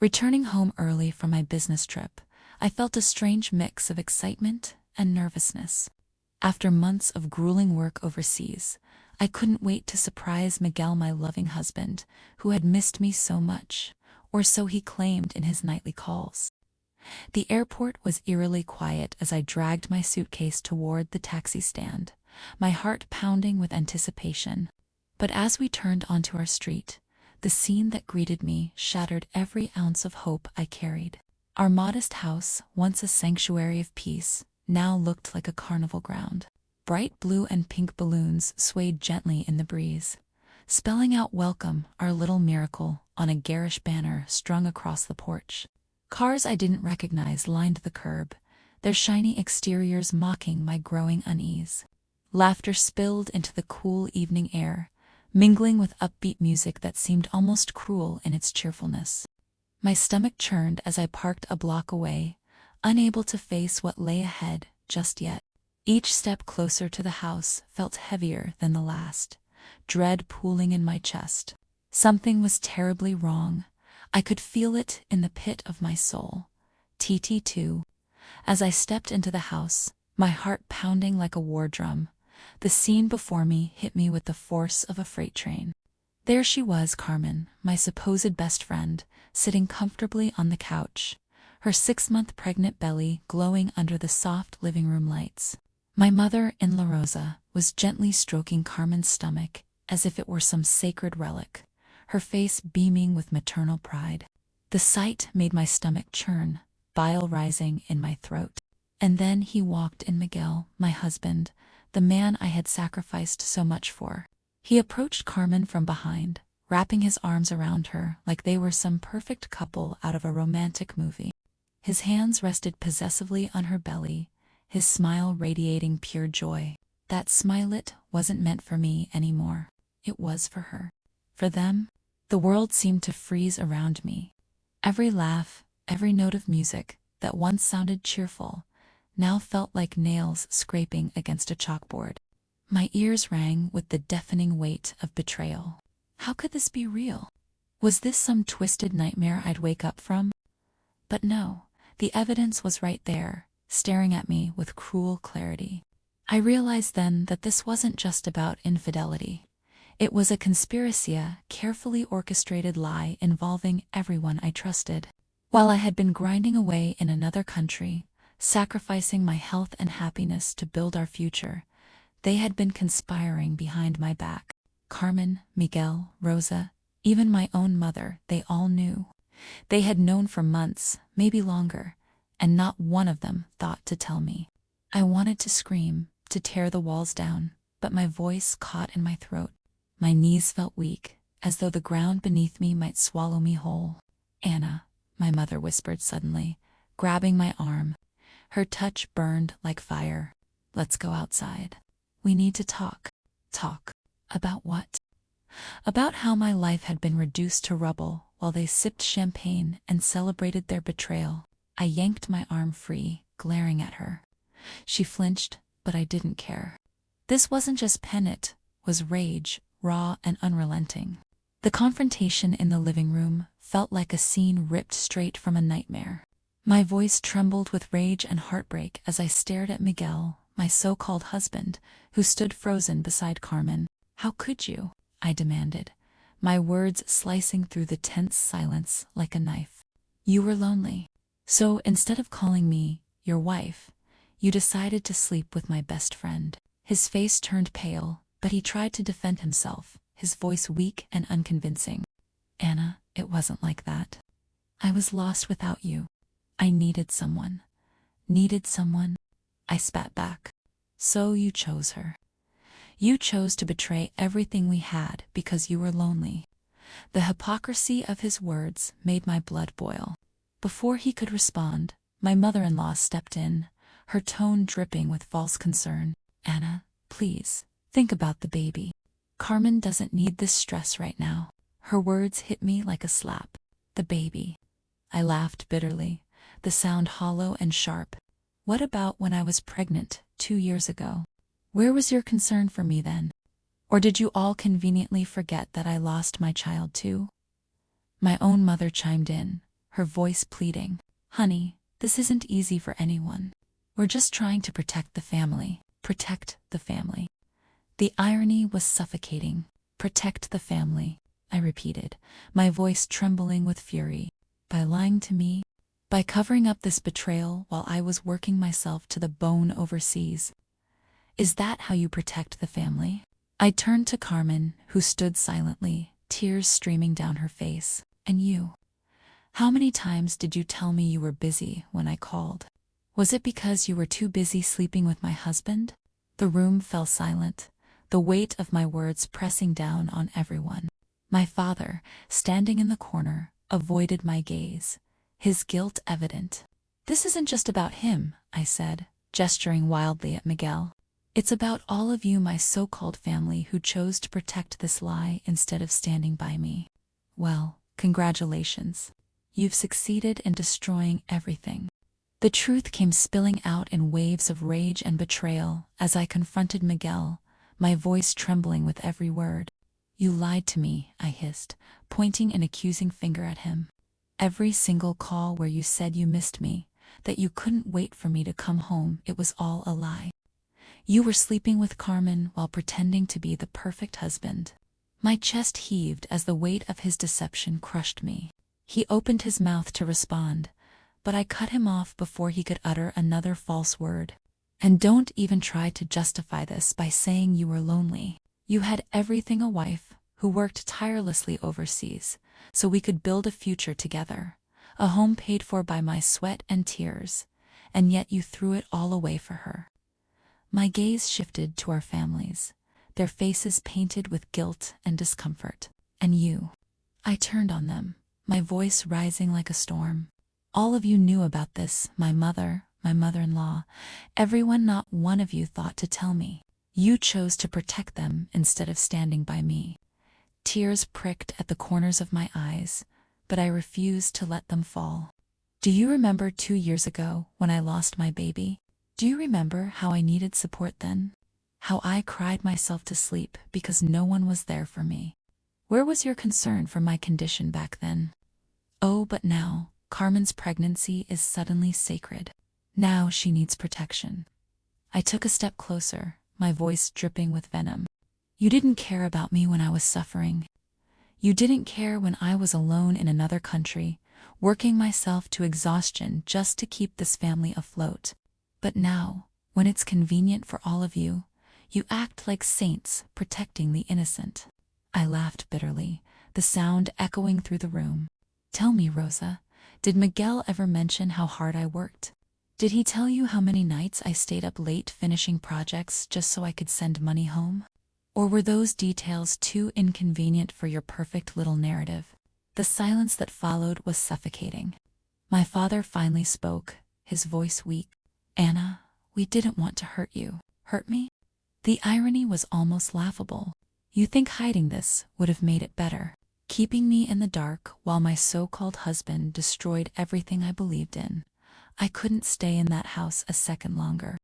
Returning home early from my business trip, I felt a strange mix of excitement and nervousness. After months of grueling work overseas, I couldn't wait to surprise Miguel, my loving husband, who had missed me so much, or so he claimed in his nightly calls. The airport was eerily quiet as I dragged my suitcase toward the taxi stand, my heart pounding with anticipation. But as we turned onto our street, the scene that greeted me shattered every ounce of hope I carried. Our modest house, once a sanctuary of peace, now looked like a carnival ground. Bright blue and pink balloons swayed gently in the breeze, spelling out welcome, our little miracle, on a garish banner strung across the porch. Cars I didn't recognize lined the curb, their shiny exteriors mocking my growing unease. Laughter spilled into the cool evening air, mingling with upbeat music that seemed almost cruel in its cheerfulness. My stomach churned as I parked a block away, unable to face what lay ahead just yet. Each step closer to the house felt heavier than the last, dread pooling in my chest. Something was terribly wrong. I could feel it in the pit of my soul. TT2. As I stepped into the house, my heart pounding like a war drum, the scene before me hit me with the force of a freight train. There she was, Carmen, my supposed best friend, sitting comfortably on the couch, her 6-month pregnant belly glowing under the soft living room lights. My mother-in-law Rosa was gently stroking Carmen's stomach as if it were some sacred relic, her face beaming with maternal pride. The sight made my stomach churn, bile rising in my throat. And then he walked in, Miguel, my husband, the man I had sacrificed so much for. He approached Carmen from behind, wrapping his arms around her like they were some perfect couple out of a romantic movie. His hands rested possessively on her belly, his smile radiating pure joy. That smilet wasn't meant for me anymore. It was for her. For them. The world seemed to freeze around me. Every laugh, every note of music that once sounded cheerful, now felt like nails scraping against a chalkboard. My ears rang with the deafening weight of betrayal. How could this be real? Was this some twisted nightmare I'd wake up from? But no, the evidence was right there, staring at me with cruel clarity. I realized then that this wasn't just about infidelity. It was a conspiracy, a carefully orchestrated lie involving everyone I trusted. While I had been grinding away in another country, sacrificing my health and happiness to build our future, they had been conspiring behind my back. Carmen, Miguel, Rosa, even my own mother, they all knew. They had known for months, maybe longer, and not one of them thought to tell me. I wanted to scream, to tear the walls down, but my voice caught in my throat. My knees felt weak, as though the ground beneath me might swallow me whole. Anna, my mother whispered suddenly, grabbing my arm. Her touch burned like fire. Let's go outside. We need to talk. Talk. About what? About how my life had been reduced to rubble while they sipped champagne and celebrated their betrayal. I yanked my arm free, glaring at her. She flinched, but I didn't care. This wasn't just pain, it was rage, raw and unrelenting. The confrontation in the living room felt like a scene ripped straight from a nightmare. My voice trembled with rage and heartbreak as I stared at Miguel, my so-called husband, who stood frozen beside Carmen. How could you? I demanded, my words slicing through the tense silence like a knife. You were lonely. So instead of calling me your wife, you decided to sleep with my best friend. His face turned pale, but he tried to defend himself, his voice weak and unconvincing. Anna, it wasn't like that. I was lost without you. I needed someone. Needed someone. I spat back. So you chose her. You chose to betray everything we had because you were lonely. The hypocrisy of his words made my blood boil. Before he could respond, my mother-in-law stepped in, her tone dripping with false concern. Anna, please, think about the baby. Carmen doesn't need this stress right now. Her words hit me like a slap. The baby. I laughed bitterly, the sound hollow and sharp. What about when I was pregnant 2 years ago? Where was your concern for me then? Or did you all conveniently forget that I lost my child too? My own mother chimed in, her voice pleading. Honey, this isn't easy for anyone. We're just trying to protect the family. Protect the family. The irony was suffocating. Protect the family, I repeated, my voice trembling with fury. By lying to me? By covering up this betrayal while I was working myself to the bone overseas? Is that how you protect the family? I turned to Carmen, who stood silently, tears streaming down her face. And you? How many times did you tell me you were busy when I called? Was it because you were too busy sleeping with my husband? The room fell silent, the weight of my words pressing down on everyone. My father, standing in the corner, avoided my gaze, his guilt evident. This isn't just about him, I said, gesturing wildly at Miguel. It's about all of you, my so-called family, who chose to protect this lie instead of standing by me. Well, congratulations. You've succeeded in destroying everything. The truth came spilling out in waves of rage and betrayal as I confronted Miguel, my voice trembling with every word. You lied to me, I hissed, pointing an accusing finger at him. Every single call where you said you missed me, that you couldn't wait for me to come home, it was all a lie. You were sleeping with Carmen while pretending to be the perfect husband. My chest heaved as the weight of his deception crushed me. He opened his mouth to respond, but I cut him off before he could utter another false word. And don't even try to justify this by saying you were lonely. You had everything: a wife who worked tirelessly overseas so we could build a future together, a home paid for by my sweat and tears, and yet you threw it all away for her. My gaze shifted to our families, their faces painted with guilt and discomfort. And you? I turned on them, my voice rising like a storm. All of you knew about this: my mother, my mother-in-law, everyone. Not one of you thought to tell me. You chose to protect them instead of standing by me. Tears pricked at the corners of my eyes, but I refused to let them fall. Do you remember 2 years ago when I lost my baby? Do you remember how I needed support then? How I cried myself to sleep because no one was there for me? Where was your concern for my condition back then? Oh, but now, Carmen's pregnancy is suddenly sacred. Now she needs protection. I took a step closer, my voice dripping with venom. You didn't care about me when I was suffering. You didn't care when I was alone in another country, working myself to exhaustion just to keep this family afloat. But now, when it's convenient for all of you, you act like saints protecting the innocent. I laughed bitterly, the sound echoing through the room. Tell me, Rosa, did Miguel ever mention how hard I worked? Did he tell you how many nights I stayed up late finishing projects just so I could send money home? Or were those details too inconvenient for your perfect little narrative? The silence that followed was suffocating. My father finally spoke, his voice weak. Anna, we didn't want to hurt you. Hurt me? The irony was almost laughable. You think hiding this would have made it better, keeping me in the dark while my so-called husband destroyed everything I believed in. I couldn't stay in that house a second longer.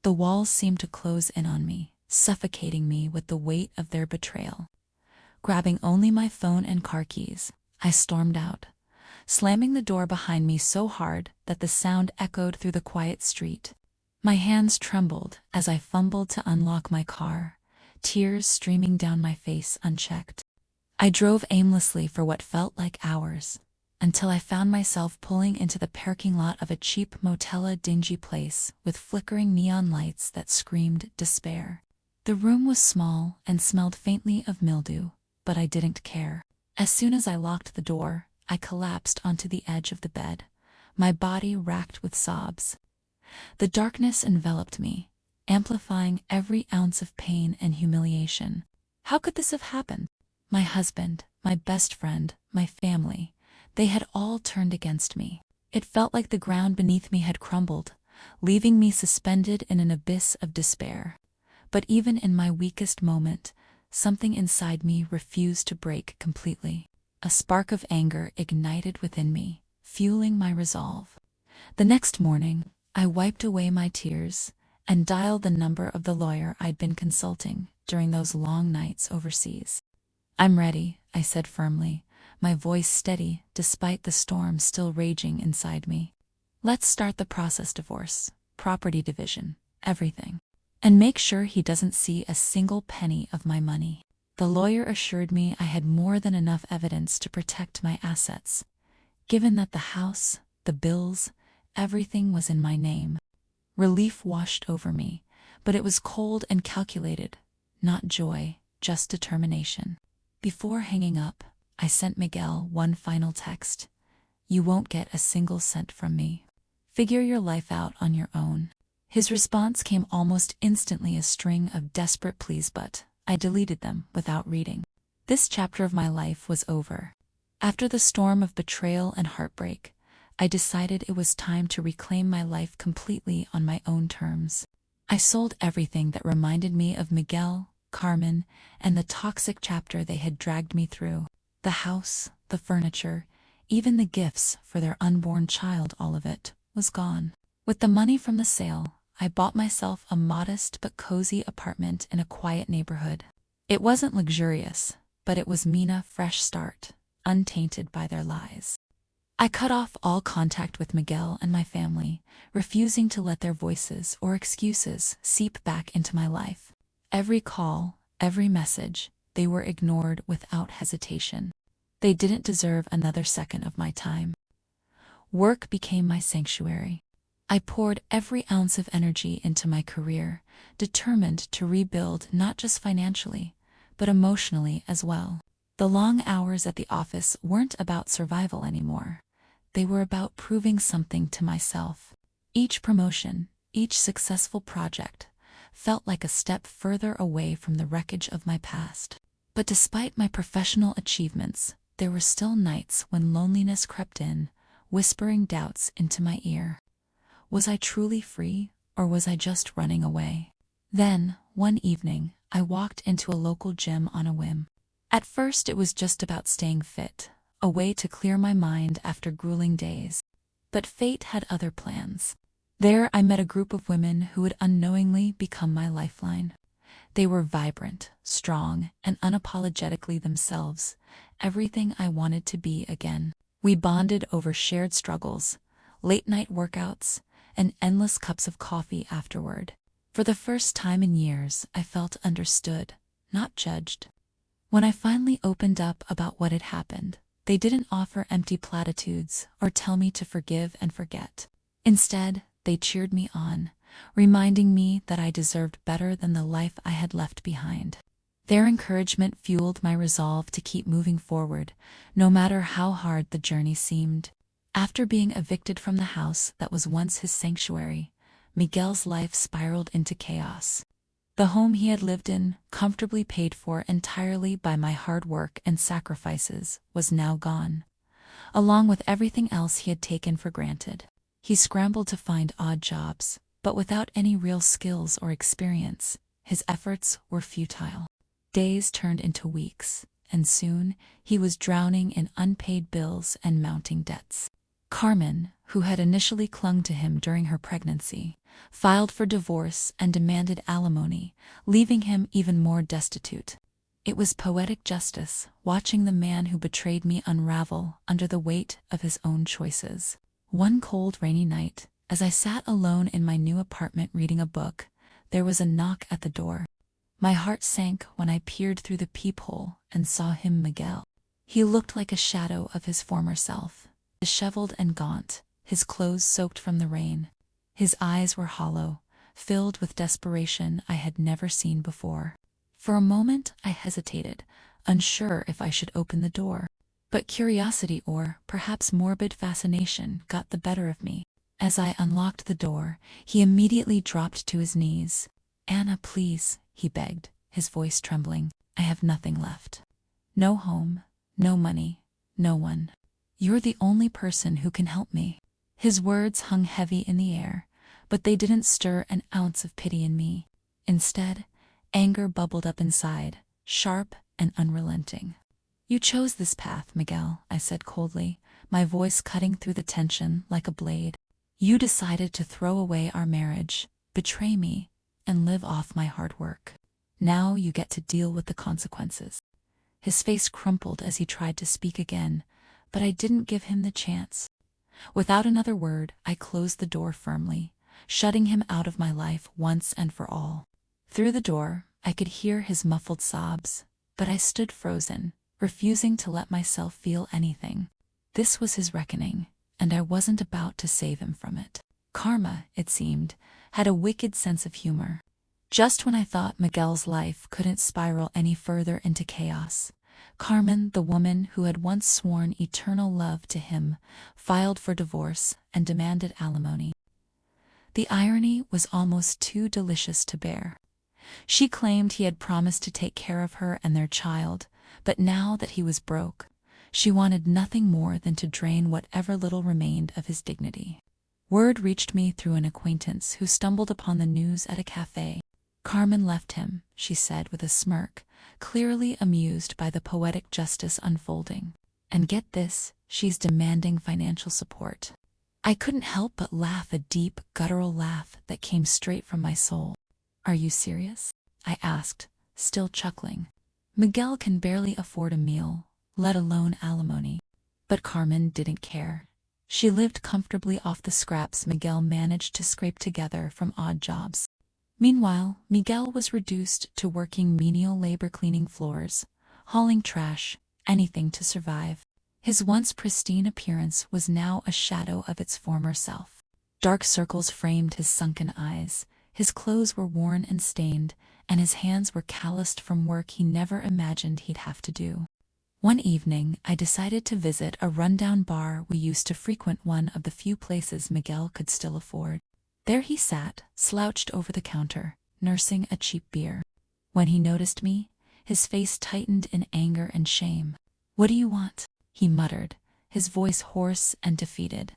The walls seemed to close in on me, suffocating me with the weight of their betrayal. Grabbing only my phone and car keys, I stormed out, slamming the door behind me so hard that the sound echoed through the quiet street. My hands trembled as I fumbled to unlock my car, tears streaming down my face unchecked. I drove aimlessly for what felt like hours, until I found myself pulling into the parking lot of a cheap motel, a dingy place with flickering neon lights that screamed despair. The room was small and smelled faintly of mildew, but I didn't care. As soon as I locked the door, I collapsed onto the edge of the bed, my body racked with sobs. The darkness enveloped me, amplifying every ounce of pain and humiliation. How could this have happened? My husband, my best friend, my family, they had all turned against me. It felt like the ground beneath me had crumbled, leaving me suspended in an abyss of despair. But even in my weakest moment, something inside me refused to break completely. A spark of anger ignited within me, fueling my resolve. The next morning, I wiped away my tears and dialed the number of the lawyer I'd been consulting during those long nights overseas. I'm ready, I said firmly, my voice steady despite the storm still raging inside me. Let's start the process: divorce, property division, everything. And make sure he doesn't see a single penny of my money. The lawyer assured me I had more than enough evidence to protect my assets, given that the house, the bills, everything was in my name. Relief washed over me, but it was cold and calculated, not joy, just determination. Before hanging up, I sent Miguel one final text. You won't get a single cent from me. Figure your life out on your own. His response came almost instantly, a string of desperate pleas, but I deleted them without reading. This chapter of my life was over. After the storm of betrayal and heartbreak, I decided it was time to reclaim my life completely on my own terms. I sold everything that reminded me of Miguel, Carmen, and the toxic chapter they had dragged me through. The house, the furniture, even the gifts for their unborn child, all of it was gone. With the money from the sale, I bought myself a modest but cozy apartment in a quiet neighborhood. It wasn't luxurious, but it was Mina fresh start, untainted by their lies. I cut off all contact with Miguel and my family, refusing to let their voices or excuses seep back into my life. Every call, every message, they were ignored without hesitation. They didn't deserve another second of my time. Work became my sanctuary. I poured every ounce of energy into my career, determined to rebuild not just financially, but emotionally as well. The long hours at the office weren't about survival anymore. They were about proving something to myself. Each promotion, each successful project, felt like a step further away from the wreckage of my past. But despite my professional achievements, there were still nights when loneliness crept in, whispering doubts into my ear. Was I truly free, or was I just running away? Then, one evening, I walked into a local gym on a whim. At first it was just about staying fit, a way to clear my mind after grueling days. But fate had other plans. There I met a group of women who would unknowingly become my lifeline. They were vibrant, strong, and unapologetically themselves, everything I wanted to be again. We bonded over shared struggles, late-night workouts, and endless cups of coffee afterward. For the first time in years, I felt understood, not judged. When I finally opened up about what had happened, they didn't offer empty platitudes or tell me to forgive and forget. Instead, they cheered me on, reminding me that I deserved better than the life I had left behind. Their encouragement fueled my resolve to keep moving forward, no matter how hard the journey seemed. After being evicted from the house that was once his sanctuary, Miguel's life spiraled into chaos. The home he had lived in, comfortably paid for entirely by my hard work and sacrifices, was now gone, along with everything else he had taken for granted. He scrambled to find odd jobs, but without any real skills or experience, his efforts were futile. Days turned into weeks, and soon he was drowning in unpaid bills and mounting debts. Carmen, who had initially clung to him during her pregnancy, filed for divorce and demanded alimony, leaving him even more destitute. It was poetic justice, watching the man who betrayed me unravel under the weight of his own choices. One cold, rainy night, as I sat alone in my new apartment reading a book, there was a knock at the door. My heart sank when I peered through the peephole and saw him, Miguel. He looked like a shadow of his former self, disheveled and gaunt, his clothes soaked from the rain. His eyes were hollow, filled with desperation I had never seen before. For a moment I hesitated, unsure if I should open the door. But curiosity, or perhaps morbid fascination, got the better of me. As I unlocked the door, he immediately dropped to his knees. "Anna, please," he begged, his voice trembling. "I have nothing left. No home, no money, no one. You're the only person who can help me." His words hung heavy in the air, but they didn't stir an ounce of pity in me. Instead, anger bubbled up inside, sharp and unrelenting. "You chose this path, Miguel," I said coldly, my voice cutting through the tension like a blade. "You decided to throw away our marriage, betray me, and live off my hard work. Now you get to deal with the consequences." His face crumpled as he tried to speak again, but I didn't give him the chance. Without another word, I closed the door firmly, shutting him out of my life once and for all. Through the door, I could hear his muffled sobs, but I stood frozen, refusing to let myself feel anything. This was his reckoning, and I wasn't about to save him from it. Karma, it seemed, had a wicked sense of humor. Just when I thought Miguel's life couldn't spiral any further into chaos, Carmen, the woman who had once sworn eternal love to him, filed for divorce and demanded alimony. The irony was almost too delicious to bear. She claimed he had promised to take care of her and their child, but now that he was broke, she wanted nothing more than to drain whatever little remained of his dignity. Word reached me through an acquaintance who stumbled upon the news at a cafe. Carmen left him, she said with a smirk, clearly amused by the poetic justice unfolding. And get this, she's demanding financial support. I couldn't help but laugh, a deep, guttural laugh that came straight from my soul. Are you serious? I asked, still chuckling. Miguel can barely afford a meal, let alone alimony. But Carmen didn't care. She lived comfortably off the scraps Miguel managed to scrape together from odd jobs. Meanwhile, Miguel was reduced to working menial labor, cleaning floors, hauling trash, anything to survive. His once pristine appearance was now a shadow of its former self. Dark circles framed his sunken eyes, his clothes were worn and stained, and his hands were calloused from work he never imagined he'd have to do. One evening, I decided to visit a rundown bar we used to frequent, one of the few places Miguel could still afford. There he sat, slouched over the counter, nursing a cheap beer. When he noticed me, his face tightened in anger and shame. "What do you want?" he muttered, his voice hoarse and defeated.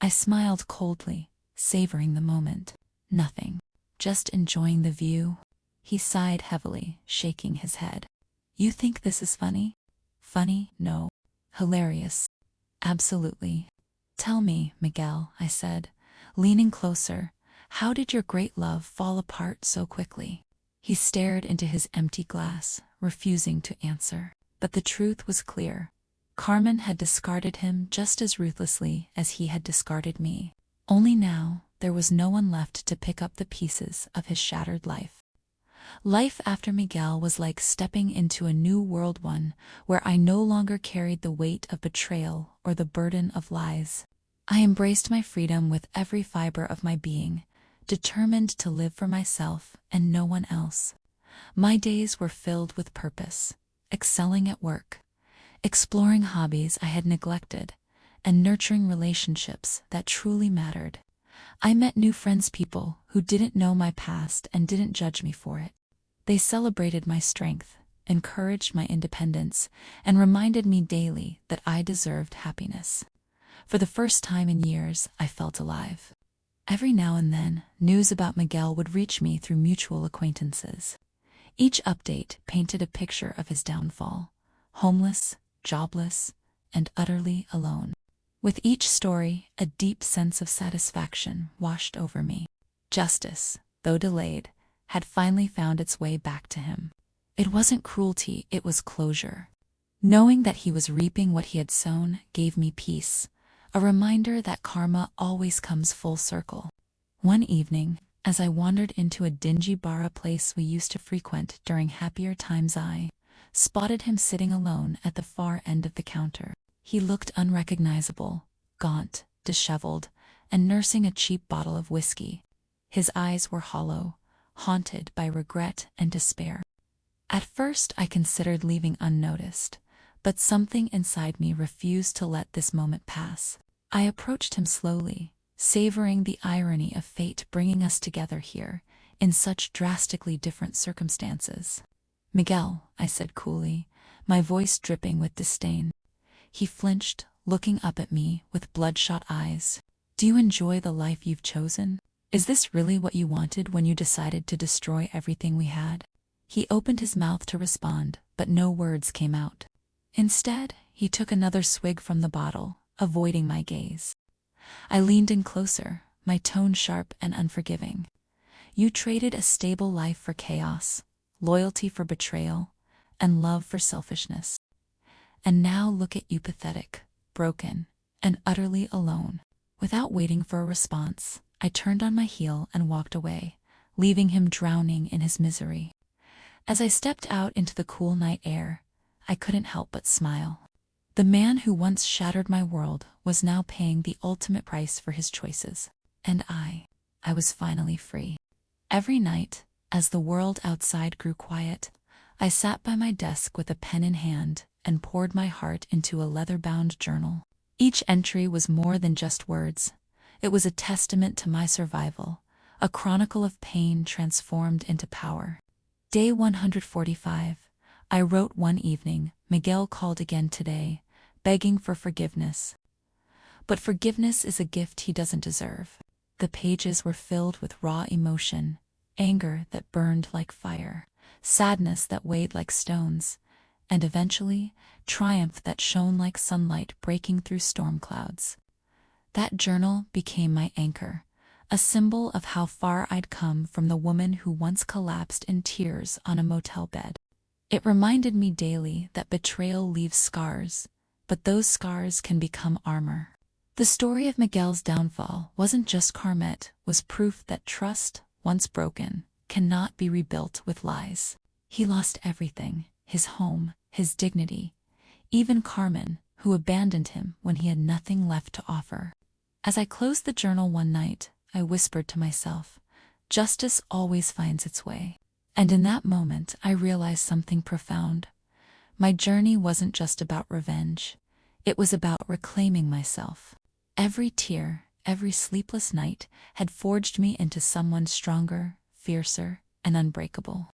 I smiled coldly, savoring the moment. "Nothing. Just enjoying the view." He sighed heavily, shaking his head. "You think this is funny?" "Funny? No. Hilarious. Absolutely." "Tell me, Miguel," I said, leaning closer, "how did your great love fall apart so quickly?" He stared into his empty glass, refusing to answer. But the truth was clear. Carmen had discarded him just as ruthlessly as he had discarded me. Only now, there was no one left to pick up the pieces of his shattered life. Life after Miguel was like stepping into a new world, one where I no longer carried the weight of betrayal or the burden of lies. I embraced my freedom with every fiber of my being, determined to live for myself and no one else. My days were filled with purpose, excelling at work, exploring hobbies I had neglected, and nurturing relationships that truly mattered. I met new friends, people who didn't know my past and didn't judge me for it. They celebrated my strength, encouraged my independence, and reminded me daily that I deserved happiness. For the first time in years, I felt alive. Every now and then, news about Miguel would reach me through mutual acquaintances. Each update painted a picture of his downfall: homeless, jobless, and utterly alone. With each story, a deep sense of satisfaction washed over me. Justice, though delayed, had finally found its way back to him. It wasn't cruelty, it was closure. Knowing that he was reaping what he had sown gave me peace, a reminder that karma always comes full circle. One evening, as I wandered into a dingy bar, a place we used to frequent during happier times, I spotted him sitting alone at the far end of the counter. He looked unrecognizable, gaunt, disheveled, and nursing a cheap bottle of whiskey. His eyes were hollow, haunted by regret and despair. At first I considered leaving unnoticed, but something inside me refused to let this moment pass. I approached him slowly, savoring the irony of fate bringing us together here, in such drastically different circumstances. "Miguel," I said coolly, my voice dripping with disdain. He flinched, looking up at me with bloodshot eyes. "Do you enjoy the life you've chosen? Is this really what you wanted when you decided to destroy everything we had?" He opened his mouth to respond, but no words came out. Instead, he took another swig from the bottle, avoiding my gaze. I leaned in closer, my tone sharp and unforgiving. "You traded a stable life for chaos, loyalty for betrayal, and love for selfishness. And now look at you, pathetic, broken, and utterly alone. Without waiting for a response, I turned on my heel and walked away, leaving him drowning in his misery. As I stepped out into the cool night air, I couldn't help but smile. The man who once shattered my world was now paying the ultimate price for his choices. And I was finally free. Every night, as the world outside grew quiet, I sat by my desk with a pen in hand and poured my heart into a leather-bound journal. Each entry was more than just words. It was a testament to my survival, a chronicle of pain transformed into power. Day 145. I wrote one evening. Miguel called again today, begging for forgiveness. But forgiveness is a gift he doesn't deserve. The pages were filled with raw emotion, anger that burned like fire, sadness that weighed like stones, and eventually, triumph that shone like sunlight breaking through storm clouds. That journal became my anchor, a symbol of how far I'd come from the woman who once collapsed in tears on a motel bed. It reminded me daily that betrayal leaves scars, but those scars can become armor. The story of Miguel's downfall wasn't just Carmen, was proof that trust, once broken, cannot be rebuilt with lies. He lost everything, his home, his dignity, even Carmen, who abandoned him when he had nothing left to offer. As I closed the journal one night, I whispered to myself, justice always finds its way. And in that moment, I realized something profound. My journey wasn't just about revenge. It was about reclaiming myself. Every tear, every sleepless night had forged me into someone stronger, fiercer, and unbreakable.